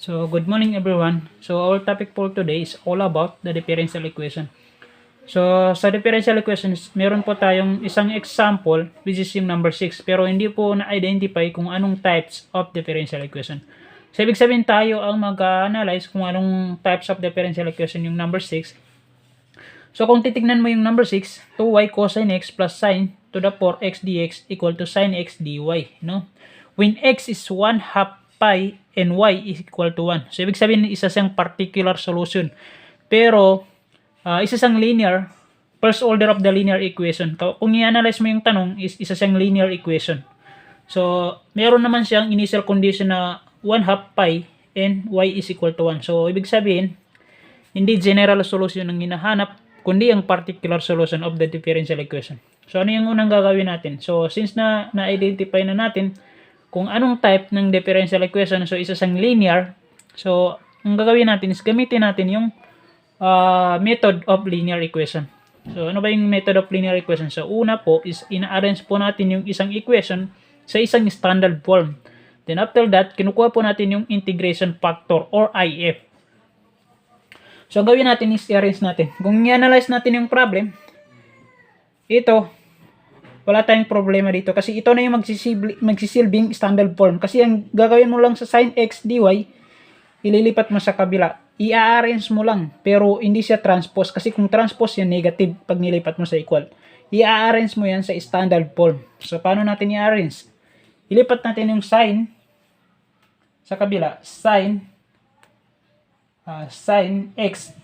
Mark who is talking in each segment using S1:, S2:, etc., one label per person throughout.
S1: So, good morning everyone. So, our topic for today is all about the differential equation. So, sa differential equations, meron po tayong isang example which is yung number 6 pero hindi po na-identify kung anong types of differential equation. So, ibig sabihin tayo ang mag-analyze kung anong types of differential equation yung number 6. So, kung titignan mo yung number 6, 2y cosine x plus sine to the 4x dx equal to sine x dy, no? When x is 1 half pi and y is equal to 1. So, ibig sabihin, isa siyang particular solution. Pero, isa siyang linear, first order of the linear equation. Kung i-analyze mo yung tanong, is isa siyang linear equation. So, meron naman siyang initial condition na 1 half pi and y is equal to 1. So, ibig sabihin, hindi general solution ang hinahanap, kundi ang particular solution of the differential equation. So, ano yung unang gagawin natin? So, since na-identify na natin kung anong type ng differential equation, so isa siyang linear, so, ang gagawin natin is gamitin natin yung method of linear equation. So, ano ba yung method of linear equation? So, una po is ina-arrange po natin yung isang equation sa isang standard form. Then, after that, kinukuha po natin yung integration factor or IF. So, ang gawin natin is i-arrange natin. Kung i-analyze natin yung problem, ito, wala tayong problema dito kasi ito na yung magsisilbing standard form. Kasi ang gagawin mo lang sa sin x dy, ililipat mo sa kabila. I-arrange mo lang, pero hindi siya transpose. Kasi kung transpose yan, negative pag nilipat mo sa equal. I-arrange mo yan sa standard form. So, paano natin i-arrange? Ilipat natin yung sin sa kabila. Sin x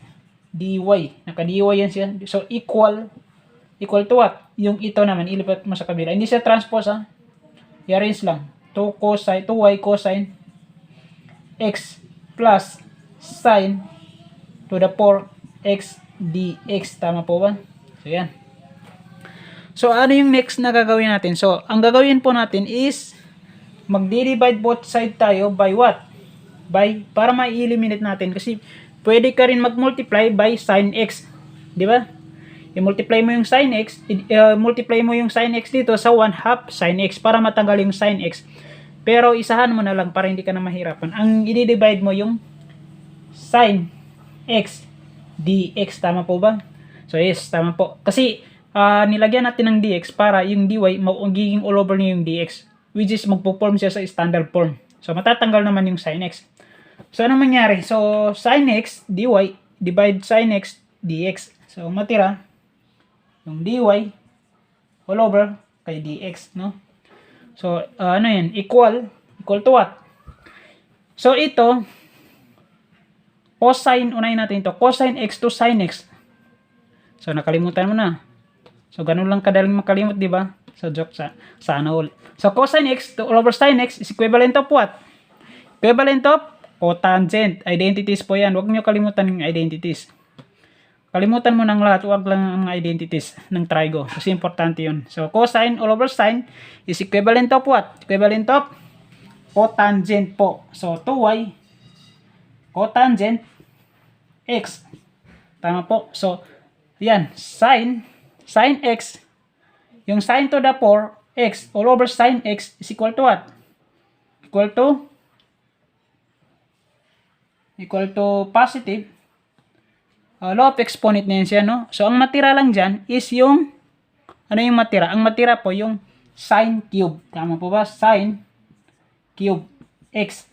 S1: dy. Naka-dy yan siya. So, equal to what? Yung ito naman, ilipat mo sa kabila. Hindi siya transpose, ha? I-arrange lang. 2y cosine x plus sine to the 4x dx. Tama po ba? So, yan. So, ano yung next na gagawin natin? So, ang gagawin po natin is mag-divide both side tayo by what? Para ma-eliminate natin. Kasi, pwede ka rin mag-multiply by sin x. Di ba? I-multiply mo yung sin x, multiply mo yung sin x dito sa 1 half sin x para matanggal yung sin x. Pero isahan mo na lang para hindi ka na mahirapan. Ang i-divide mo yung sin x dx. Tama po ba? So yes, tama po. Kasi nilagyan natin ng dx para yung dy magiging all over niya yung dx. Which is magpo-form siya sa standard form. So matatanggal naman yung sin x. So ano mangyari? So sin x dy divide sin x dx. So matira yung dy all over kay dx, no? So, ano yan? Equal to what? So, ito, cosine, unahin natin ito, cosine x to sin x. So, nakalimutan mo na. So, ganun lang kadaling makalimut, di ba? So, joke sana all. So, cosine x to all over sin x is equivalent of what? Equivalent of cotangent. Identities po yan. Huwag nyo kalimutan yung identities. Kalimutan mo ng lahat, huwag lang ang identities ng trigo. Kasi importante yun. So, cosine all over sine is equivalent of what? Equivalent of cotangent po. So, 2y cotangent x. Tama po. So, yan. Sine x. Yung sine to the 4x all over sine x is equal to what? Equal to positive law of exponent na yan siya, no? So, ang matira lang dyan is yung, ano yung matira? Ang matira po yung sine cube. Tama po ba? Sine cube x.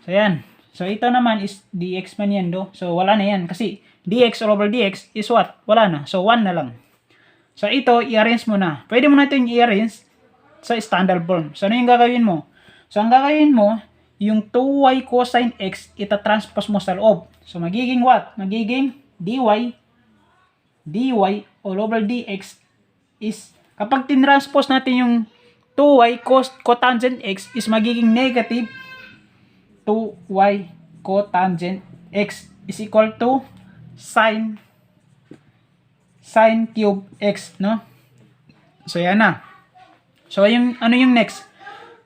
S1: So, yan. So, ito naman is dx man yan, do? So, wala na yan. Kasi, dx all over dx is what? Wala na. So, 1 na lang. So, ito, i-arrange mo na. Pwede mo na ito i-arrange sa standard form. So, ano yung gagawin mo? So, ang gagawin mo, yung 2y cosine x, itatranspose mo sa loob. So, magiging what? Magiging dy all over dx is, kapag tinranspose natin yung 2y cotangent x is magiging negative 2y cotangent x is equal to sine cube x, no? So, yan na. So, ano yung next?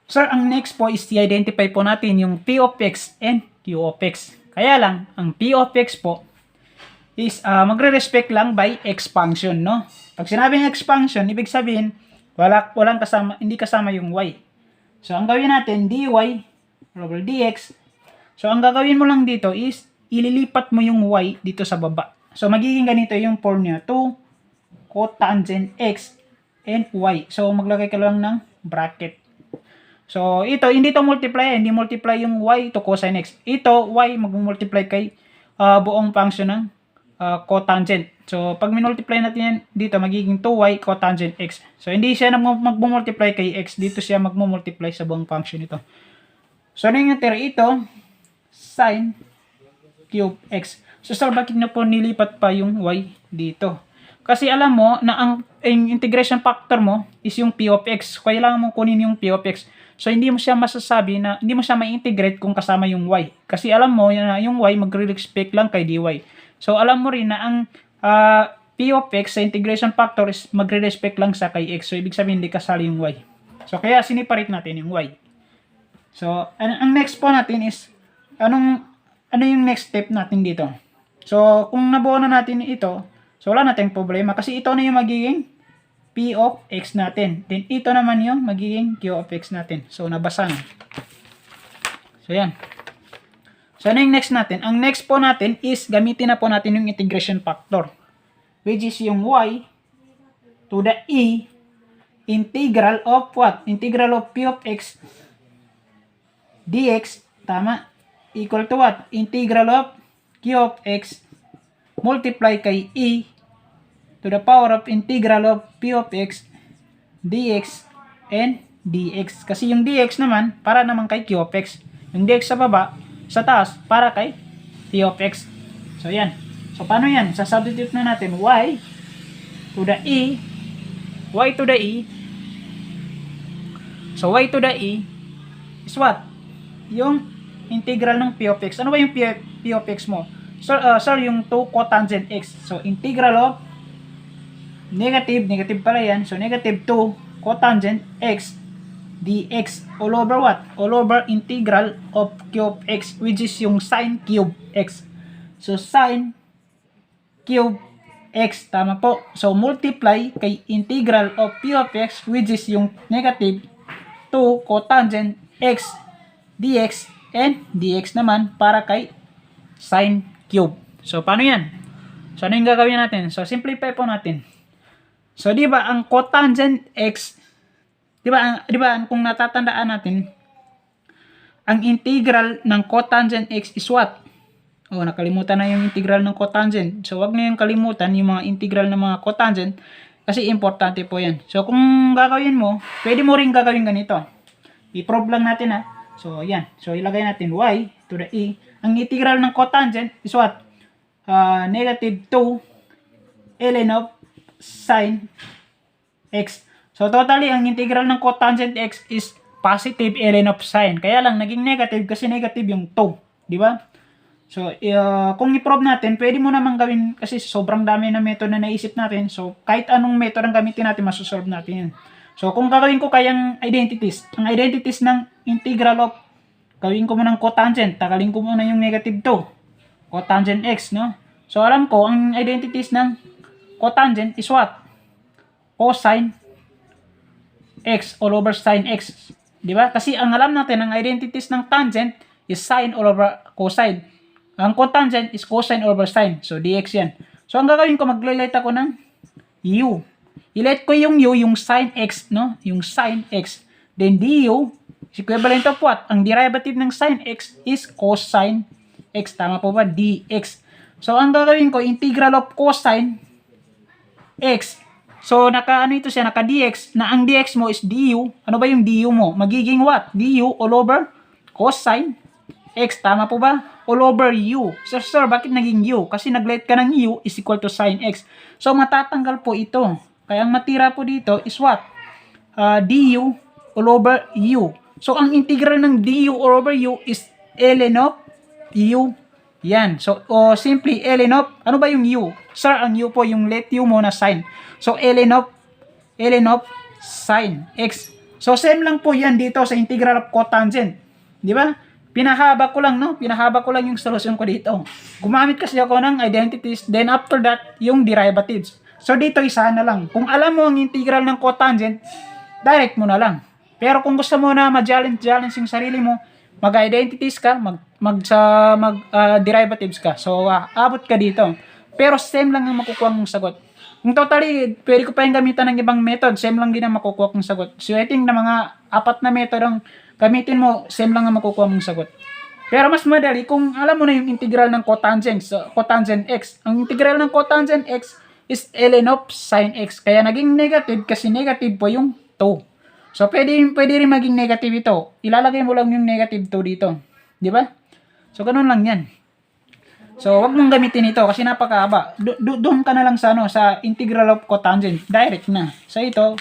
S1: Sir, ang next po is i-identify po natin yung p of x and q of x. Kaya lang, ang p of x po is magre-respect lang by x function, no? Pag sinabing x function, ibig sabihin, hindi kasama yung y. So, ang gawin natin, dy over dx So, ang gagawin mo lang dito is, ililipat mo yung y dito sa baba. So, magiging ganito yung form niya. 2 cotangent x and y. So, maglagay ka lang ng bracket. So, ito, hindi to multiply. Hindi multiply yung y to cosine x. Ito, y, mag-multiply kay buong function ng cotangent. So, pag minultiply natin yan dito, magiging 2y cotangent x. So, hindi siya mag-multiply kay x. Dito siya mag-multiply sa buong function ito. So, ano yung natira? Ito, sin cube x. So, sir, bakit na po nilipat pa yung y dito? Kasi alam mo na ang integration factor mo is yung p of x. Kailangan mo kunin yung p of x. So, hindi mo siya masasabi na, hindi mo siya ma-integrate kung kasama yung y. Kasi alam mo na yung y magre-respect lang kay dy. So, alam mo rin na ang p of x sa integration factor is magre-respect lang sa kay x. So, ibig sabihin hindi kasali yung y. So, kaya siniparate natin yung y. So, ang next po natin is, ano yung next step natin dito? So, kung nabuo na natin ito, so wala nating problema kasi ito na yung magiging p of x natin. Then, ito naman yung magiging q of x natin. So, nabasa na. So, yan. So, ano yung next natin? Ang next po natin is, gamitin na po natin yung integration factor. Which is yung y to the e integral of what? Integral of p of x dx, tama, equal to what? Integral of q of x multiply kay e to the power of integral of p of x dx and dx. Kasi yung dx naman, para naman kay q of x. Yung dx sa baba, sa taas, para kay p of x. So, yan. So, paano yan? Sasubstitute na natin y to the e. Y to the e. So, y to the e is what? Yung integral ng p of x. Ano ba yung p of x mo? Sir, yung 2 cotangent x. So, integral of negative pala yan. So, negative 2 cotangent x dx all over what? All over integral of q of x, which is yung sin cube x. So, sin cube x, tama po. So, multiply kay integral of p of x, which is yung negative 2 cotangent x dx and dx naman para kay sin cube. So, paano yan? So, ano yung gagawin natin? So, simplify po natin. So, di ba ang cotangent x, di ba kung natatandaan natin, ang integral ng cotangent x is what? Oh, nakalimutan na yung integral ng cotangent. So, wag na yung kalimutan yung mga integral ng mga cotangent kasi importante po yan. So, kung gagawin mo, pwede mo rin gagawin ganito. I-prove lang natin ha. So, yan. So, ilagay natin y to the e. Ang integral ng cotangent is what? Negative 2 ln of sin x. So, totally, ang integral ng cotangent x is positive ln of sin. Kaya lang, naging negative kasi negative yung 2. Di ba? So, kung i-prove natin, pwede mo naman gawin kasi sobrang dami na method na naisip natin. So, kahit anong method ang gamitin natin, masosolve natin yan. So, kung gagawin ko kayang identities, ang identities ng integral of, gawin ko muna ng cotangent, tagalin ko muna yung negative 2, cotangent x, no? So, alam ko, ang identities ng cotangent is what? Cosine x all over sin x. Di ba? Kasi ang alam natin, ang identities ng tangent is sine all over cosine. Ang cotangent is cosine all over sine. So, dx yan. So, ang gagawin ko, mag-light ako ng u. I-let ko yung u, yung sin x, no? Yung sin x. Then, du is equivalent of what? Ang derivative ng sin x is cosine x. Tama po ba? dx. So, ang gagawin ko, integral of cosine x. So, naka-ano ito siya? Naka-dx. Na ang dx mo is du. Ano ba yung du mo? Magiging what? Du all over cosine x. Tama po ba? All over u. So, sir, bakit naging u? Kasi nag-let ka ng u is equal to sin x. So, matatanggal po ito. Kaya ang matira po dito is what? Du all over u. So, ang integral ng du all over u is ln of u. Yan. So, simply ln of, ano ba yung u? Sir, ang u po, yung let u mo na sin. So, ln of sin x. So, same lang po yan dito sa integral of cotangent. Di ba? Pinahaba ko lang, no? Pinahaba ko lang yung solusyon ko dito. Gumamit kasi ako ng identities, then after that, yung derivatives. So, dito isa na lang. Kung alam mo ang integral ng cotangent, direct mo na lang. Pero kung gusto mo na ma-challenge yung sarili mo, mag-identities ka, derivatives ka. So, abot ka dito. Pero same lang ang makukuha mong sagot. Kung totally, pwede ko pa yung gamitan ng ibang method, same lang din ang makukuha mong sagot. So, I think na mga 4 na method ang gamitin mo, same lang ang makukuha mong sagot. Pero mas madali kung alam mo na yung integral ng cotangent, so, cotangent x. Ang integral ng cotangent x is ln of sin x. Kaya naging negative kasi negative po yung 2. So, pwede rin maging negative ito. Ilalagay mo lang yung negative 2 dito. Di ba? So, ganun lang yan. So, wag mong gamitin ito kasi napakahaba. Doon ka na lang sa, sa integral of cotangent. Direct na. So, ito,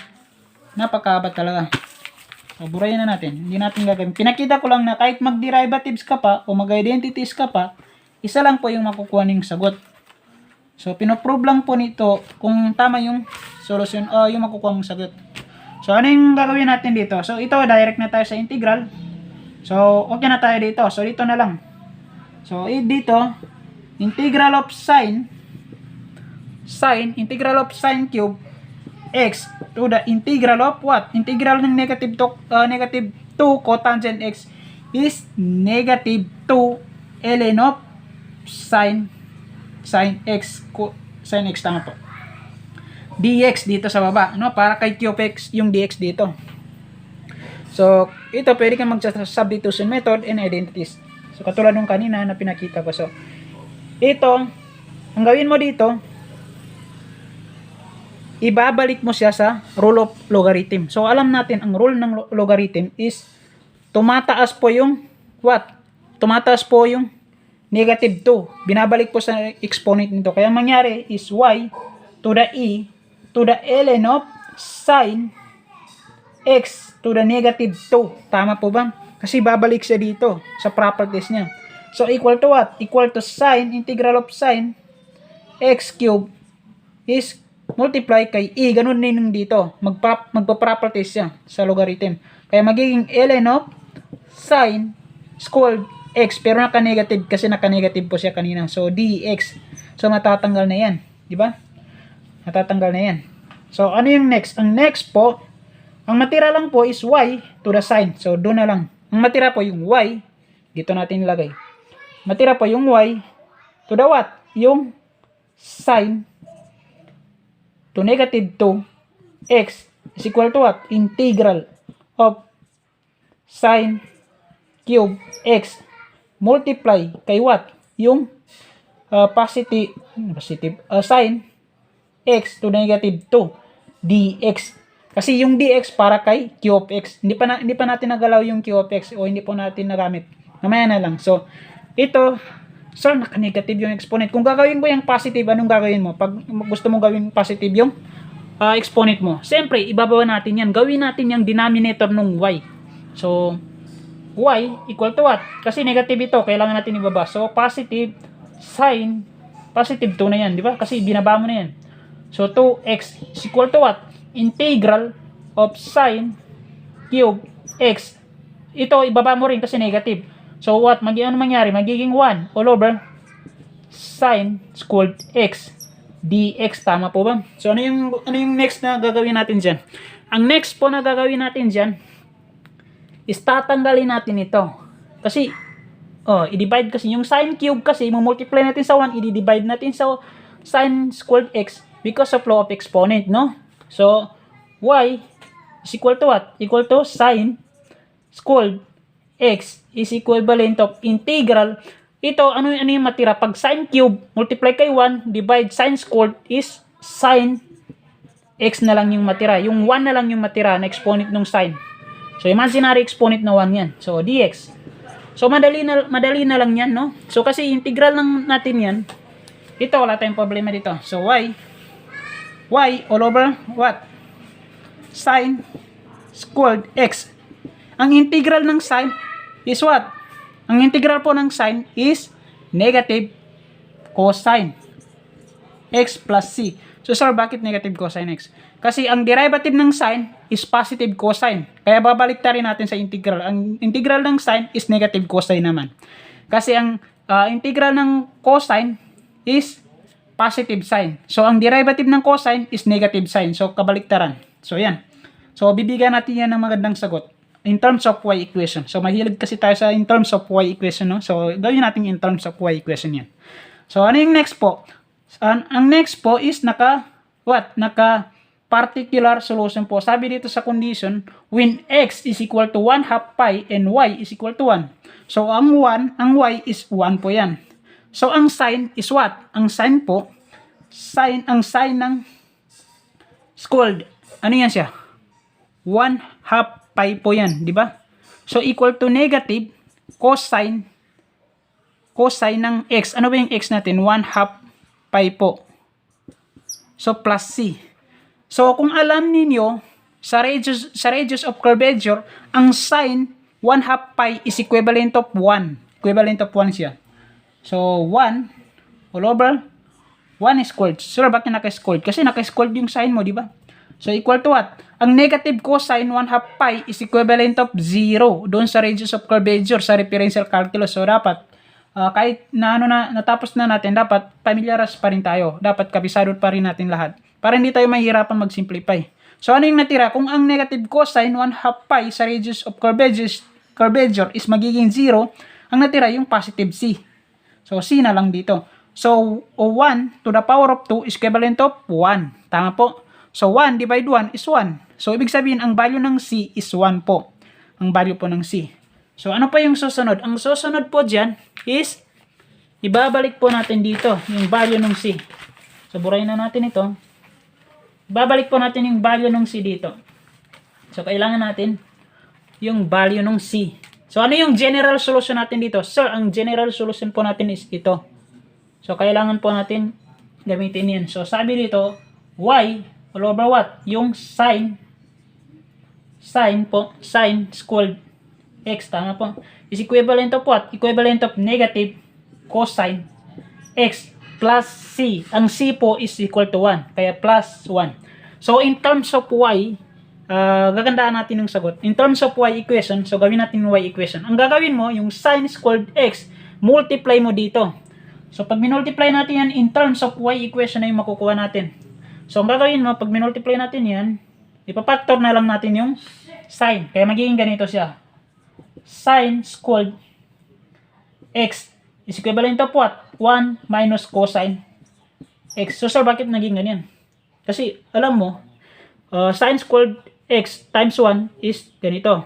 S1: napakahaba talaga. So, burayin na natin. Hindi natin gagawin. Pinakita ko lang na kahit mag-derivatives ka pa o mag-identities ka pa, isa lang po yung makukuha ng sagot. So, pinoprove lang po nito kung tama yung solution o yung makukuha mong sagot. So, ano yung gagawin natin dito? So, ito, direct na tayo sa integral. So, okay na tayo dito. So, dito na lang. So, dito, integral of integral of sin cube x to the integral of what? Integral ng negative 2 cotangent x is negative 2 ln of sin x tama po. dx dito sa baba, no? Para kay cube x yung dx dito. So, ito pwede kang mag-substitution method and identities. So, katulad nung kanina na pinakita ko. So, ito, ang gawin mo dito, ibabalik mo siya sa rule of logarithm. So, alam natin, ang rule ng logarithm is tumataas po yung what? Tumataas po yung negative 2. Binabalik po sa exponent nito. Kaya mangyari is y to the e to the ln of sin x to the negative 2. Tama po ba? Kasi babalik siya dito sa properties niya. So, equal to what? Equal to sin, integral of sin x cube is multiply kay e. Ganun din yung dito. Magpa-properties siya sa logarithm. Kaya magiging ln of sin squared x. Pero naka-negative kasi naka-negative po siya kanina. So, dx. So, matatanggal na yan. Di ba? Matatanggal na yan. So, ano yung next? Ang next po, ang matira lang po is y to the sin. So, doon na lang. Ang matira po yung y. Dito natin ilagay. Matira po yung y to the what? Yung sin to negative 2 x is equal to what? Integral of sin cube x multiply kay what? Yung positive sin x to negative 2 dx. Kasi yung dx para kay q of x. Hindi pa natin nagalaw yung q of x o hindi po natin nagamit. Mamaya na lang. So, ito, so naka-negative yung exponent. Kung gagawin mo yung positive, anong gagawin mo? Pag gusto mo gawin positive yung exponent mo, siyempre, ibabawa natin yan. Gawin natin yung denominator ng y. So, y equal to what? Kasi negative ito, kailangan natin ibaba. So, positive sin, positive 2 na yan, di ba? Kasi binaba mo na yan. So, 2x is equal to what? Integral of sin cube x. Ito, ibaba mo rin kasi negative. So, what? Ano mangyari? Magiging 1 all over sin squared x dx. Tama po ba? So, ano yung next na gagawin natin dyan? Ang next po na gagawin natin dyan is tatanggalin natin ito. Kasi, i-divide kasi. Yung sin cube kasi, multiply natin sa 1, i-divide natin sa sin squared x because of law of exponent, no? So, y is equal to what? Equal to sin squared x is equivalent of integral. Ito, ano yung matira? Pag sin cube, multiply kay 1, divide sin squared is sin x na lang yung matira. Yung 1 na lang yung matira na exponent ng sin. So, imaginary exponent na 1 yan. So, dx. So, madali na lang yan, no? So, kasi integral lang natin yan. Ito, wala tayong problema dito. So, y all over what? Sin squared x. Ang integral ng sin is what? Ang integral po ng sin is negative cosine x plus c. So, sir, bakit negative cosine x? Kasi ang derivative ng sin is positive cosine. Kaya babalik rin natin sa integral. Ang integral ng sin is negative cosine naman. Kasi ang integral ng cosine is positive sign. So, ang derivative ng cosine is negative sign. So, kabaliktaran. So, yan. So, bibigyan natin yan ng magandang sagot. in terms of y equation. So, mahilig kasi tayo sa in terms of y equation, no? So, gawin natin in terms of y equation yan. So, ano yung next po? Ang next po is naka particular solution po. Sabi dito sa condition, when x is equal to 1/2 pi and y is equal to 1. So, ang y is 1 po yan. So, ang sign is what? Ang sign po, ang sign ng squared. Ano yan siya? 1/2 pi po yan, di ba? So, equal to negative cosine ng x. Ano ba yung x natin? 1/2 pi po. So, plus c. So, kung alam ninyo, sa radius of curvature, ang sine 1/2 pi is equivalent of 1. Equivalent of 1 siya. So, 1 all over 1 squared. Sure, bakit naka-squared? Kasi naka-squared yung sine mo, di ba? So, equal to what? Ang negative cosine 1/2 pi is equivalent of 0 doon sa radius of curvature sa referential calculus. So, dapat, kahit natapos na natin, dapat familiaras pa rin tayo. Dapat kabisado pa rin natin lahat. Para hindi tayo mahirapan mag-simplify. So, ano yung natira? Kung ang negative cosine 1/2 pi sa radius of curvature is magiging 0, ang natira yung positive c. So, c na lang dito. So, 1 to the power of 2 is equivalent of 1. Tama po. So, 1 divide 1 is 1. So, ibig sabihin, ang value ng c is 1 po. Ang value po ng c. So, ano pa yung susunod? Ang susunod po dyan is, ibabalik po natin dito yung value ng c. So, burahin na natin ito. Ibabalik po natin yung value ng c dito. So, kailangan natin yung value ng c. So, ano yung general solution natin dito? Sir, ang general solution po natin is ito. So, kailangan po natin gamitin yan. So, sabi dito, y all over what? Yung sine squared x, tama po, is equivalent of what? Equivalent of negative cosine x plus c. Ang c po is equal to 1, kaya plus 1. So, in terms of y, gagandaan natin yung sagot. In terms of y equation, so gawin natin yung y equation. Ang gagawin mo, yung sine squared x, multiply mo dito. So, pag minultiply natin yan, in terms of y equation na yung makukuha natin. So, ang gagawin mo, pag minultiply natin yan, ipapactor na lang natin yung sine. Kaya magiging ganito siya. Sine squared x is equivalent of what? 1 minus cosine x. So, sir, bakit naging ganyan? Kasi, alam mo, sine squared x times 1 is ganito.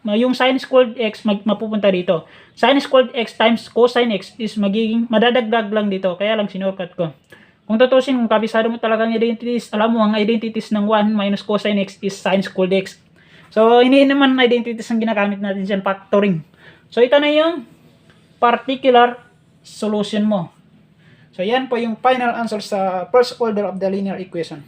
S1: Yung sine squared x mapupunta dito. Sine squared x times cosine x is magiging madadagdag lang dito. Kaya lang sinurkat ko. Kung tutusin, kung kabisado mo talagang identities, alam mo ang identities ng 1 minus cosine x is sine squared x. So, hindi naman identities ang ginagamit natin dyan, factoring. So, ito na yung particular solution mo. So, yan po yung final answer sa first order of the linear equation.